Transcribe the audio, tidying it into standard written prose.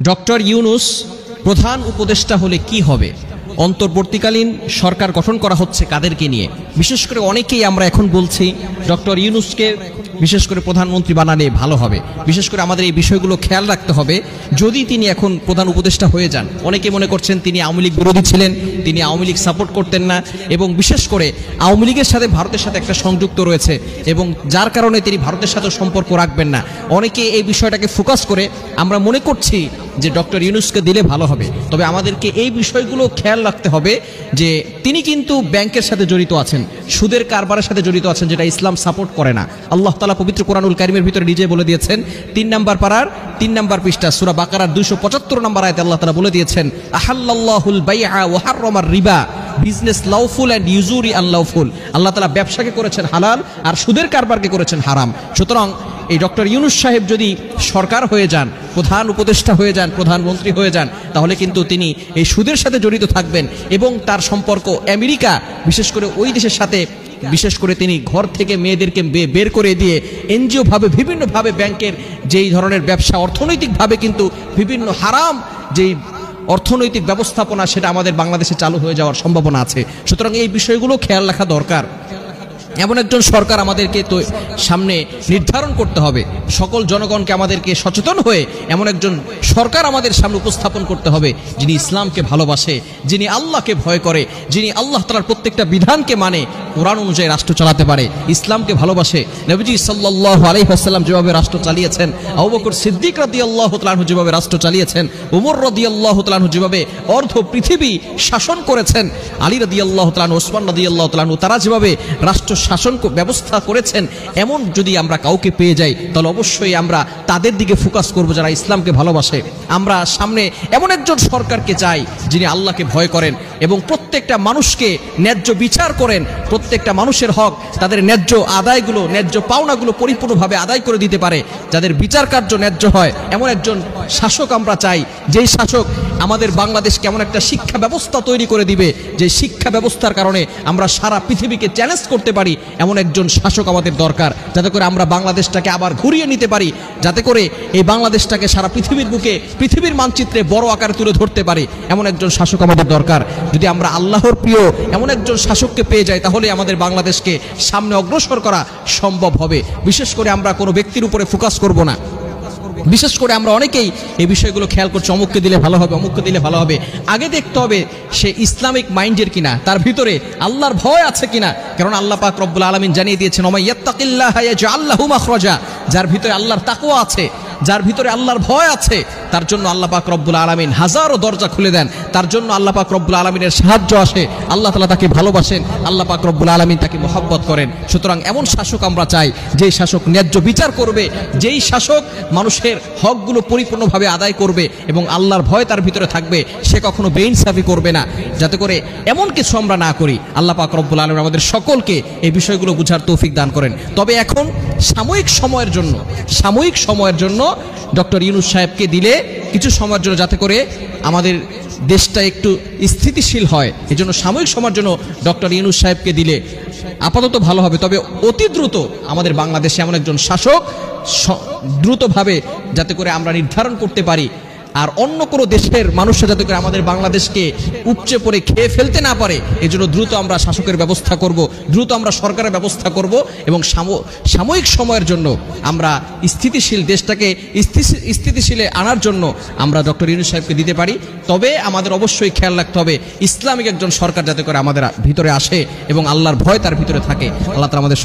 Doctor Yunus প্রধান উপদেষ্টা হলে কি হবে? অন্তর্বর্তীকালীন সরকার গঠন করা হচ্ছে কাদেরকে নিয়ে? বিশেষ করে অনেকেই আমরা এখন বলছি ডক্টর ইউনূসকে বিশেষ করে প্রধানমন্ত্রী বানালে ভালো হবে। বিশেষ করে আমাদের এই বিষয়গুলো খেয়াল রাখতে হবে। যদি তিনি এখন প্রধান উপদেষ্টা হয়ে যান, অনেকে মনে করছেন তিনি আওয়ামী লীগ বিরোধী ছিলেন, তিনি আওয়ামী লীগ সাপোর্ট করতেন না, এবং বিশেষ করে আওয়ামী লীগের সাথে ভারতের সাথে একটা সংযুক্ত রয়েছে এবং যার কারণে তিনি ভারতের সাথে সম্পর্ক রাখবেন না। অনেকে এই বিষয়টাকে ফোকাস করে আমরা মনে করছি যে ডক্টর ইউনূসকে দিলে ভালো হবে। তবে আমাদেরকে এই বিষয়গুলো খেয়াল রাখতে হবে যে তিনি কিন্তু ব্যাংকের সাথে জড়িত আছেন, সুদের কারবারের সাথে জড়িত আছেন, যেটা ইসলাম সাপোর্ট করে না। আল্লাহ তাআলা পবিত্র কোরআনুল কারীমের ভিতরে নিজে বলে দিয়েছেন, 3 নম্বর পারার 3 নম্বর পৃষ্ঠা সূরা বাকারার 275 নম্বর আয়াতে আল্লাহ তাআলা বলে দিয়েছেন, আহাল্লাল্লাহুল বাইআ ওয়া হাররামার রিবা, বিজনেস লাউফুল এন্ড ইউজুরি আনলাউফুল। আল্লাহ তাআলা ব্যবসাকে করেছেন হালাল আর সুদের কারবারকে করেছেন হারাম। সুতরাং এই ডক্টর ইউনূস সাহেব যদি সরকার হয়ে যান, প্রধান উপদেষ্টা হয়ে যান, প্রধানমন্ত্রী হয়ে যান, তাহলে কিন্তু তিনি এই সুদের সাথে জড়িত থাকবেন এবং তার সম্পর্ক আমেরিকা, বিশেষ করে ওই দেশের সাথে, বিশেষ করে তিনি ঘর থেকে মেয়েদেরকে বের করে দিয়ে এনজিও ভাবে বিভিন্নভাবে ব্যাংকের যেই ধরনের ব্যবসা, অর্থনৈতিকভাবে কিন্তু বিভিন্ন হারাম যেই অর্থনৈতিক ব্যবস্থাপনা, সেটা আমাদের বাংলাদেশে চালু হয়ে যাওয়ার সম্ভাবনা আছে। সুতরাং এই বিষয়গুলো খেয়াল রাখা দরকার। এমন একজন সরকার আমাদেরকে তো সামনে নির্ধারণ করতে হবে, সকল জনগণকে আমাদেরকে সচেতন হয়ে এমন একজন সরকার আমাদের সামনে উপস্থাপন করতে হবে যিনি ইসলামকে ভালোবাসে, যিনি আল্লাহকে ভয় করে, যিনি আল্লাহ তাআলার প্রত্যেকটা বিধানকে মানে, কোরআন অনুযায়ী রাষ্ট্র চালাতে পারে, ইসলামকে ভালোবাসে। নবীজি সাল্লাল্লাহু আলাইহি ওয়াসাল্লাম যেভাবে রাষ্ট্র চালিয়েছেন, আবু বকর সিদ্দিক রাদিয়াল্লাহু তাআলা আনহু যেভাবে রাষ্ট্র চালিয়েছেন, ওমর রাদিয়াল্লাহু তাআলা আনহু যেভাবে অর্ধ পৃথিবী শাসন করেছেন, আলী রাদিয়াল্লাহু তাআলা আনহু, ওসমান রাদিয়াল্লাহু তাআলা আনহু, তারা যেভাবে রাষ্ট্র শাসন ব্যবস্থা করেছেন, এমন যদি আমরা কাউকে পেয়ে যাই তাহলে অবশ্যই আমরা তাদের দিকে ফোকাস করব যারা ইসলামকে ভালোবাসে। আমরা সামনে এমন একজন সরকারকে চাই যিনি আল্লাহকে ভয় করেন এবং প্রত্যেকটা মানুষকে ন্যায্য বিচার করেন, প্রত্যেকটা মানুষের হক, তাদের ন্যায্য আদায়গুলো, ন্যায্য পাওনাগুলো পরিপূর্ণভাবে আদায় করে দিতে পারে, যাদের বিচার কার্য ন্যায্য হয়, এমন একজন শাসক আমরা চাই, যেই শাসক আমাদের বাংলাদেশকে এমন একটা শিক্ষা ব্যবস্থা তৈরি করে দিবে যে শিক্ষা ব্যবস্থার কারণে আমরা সারা পৃথিবীকে চ্যালেঞ্জ করতে পারি। এমন একজন শাসক আমাদের দরকার, যাতে করে আমরা বাংলাদেশটাকে আবার ঘুরিয়ে নিতে পারি, যাতে করে এই বাংলাদেশটাকে সারা পৃথিবীর বুকে, পৃথিবীর মানচিত্রে বড় আকারে তুলে ধরতে পারি। এমন একজন শাসক আমাদের দরকার। যদি আমরা আল্লাহর প্রিয় এমন একজন শাসককে পেয়ে যাই, তাহলে আমাদের বাংলাদেশকে সামনে অগ্রসর করা সম্ভব হবে। বিশেষ করে আমরা কোনো ব্যক্তির উপরে ফোকাস করব না। বিশেষ করে আমরা অনেকেই এই বিষয়গুলো খেয়াল করছি, অমুককে দিলে ভালো হবে, অমুককে দিলে ভালো হবে। আগে দেখতে হবে সে ইসলামিক মাইন্ডের কিনা, তার ভিতরে আল্লাহর ভয় আছে কিনা। কারণ আল্লাহ পাক রব্বুল আলামিন জানিয়ে দিয়েছেন, ওয়া ইয়াত্তাকিল্লাহা ইয়াজআল লাহু মাখরাজা, যার ভিতরে আল্লাহর তাকওয়া আছে, যার ভিতরে আল্লাহর ভয় আছে, তার জন্য আল্লাহ পাক রব্বুল আলামিন হাজারো দরজা খুলে দেন, তার জন্য আল্লাহ পাক রব্বুল আলামিনের সাহায্য আসে, আল্লাহ তাআলা তাকে ভালোবাসেন, আল্লাহ পাক রব্বুল আলামিন তাকে মহব্বত করেন। সুতরাং এমন শাসক আমরা চাই, যেই শাসক ন্যায্য বিচার করবে, যেই শাসক মানুষের হকগুলো পরিপূর্ণভাবে আদায় করবে এবং আল্লাহর ভয় তার ভিতরে থাকবে, সে কখনো বেইনসাফি করবে না। যাতে করে এমন কিছু আমরা না করি। আল্লাহ পাক রব্বুল আলামিন আমাদের সকলকে এই বিষয়গুলো বুঝার তৌফিক দান করেন। তবে এখন সাময়িক সময়ের জন্য ডক্টর ইউনূস সাহেবকে দিলে, কিছু সময়ের জন্য, যাতে করে আমাদের দেশটা একটু স্থিতিশীল হয়, এজন্য সাময়িক সময়ের জন্য ডক্টর ইউনূস সাহেবকে দিলে আপাতত ভালো হবে। তবে অতি দ্রুত আমাদের বাংলাদেশে এমন একজন শাসক দ্রুতভাবে যাতে করে আমরা নির্ধারণ করতে পারি, আর অন্য কোনো দেশের মানুষরা যাতে করে আমাদের বাংলাদেশকে উপচে পড়ে খেয়ে ফেলতে না পারে, এজন্য দ্রুত আমরা শাসকের ব্যবস্থা করব, দ্রুত আমরা সরকারের ব্যবস্থা করব এবং সাময়িক সময়ের জন্য আমরা স্থিতিশীল দেশটাকে স্থিতিশীলে আনার জন্য আমরা ডক্টর ইউনূস সাহেবকে দিতে পারি। তবে আমাদের অবশ্যই খেয়াল রাখতে হবে ইসলামিক একজন সরকার যাতে করে আমাদের ভিতরে আসে এবং আল্লাহর ভয় তার ভিতরে থাকে। আল্লাহ তাআলা আমাদের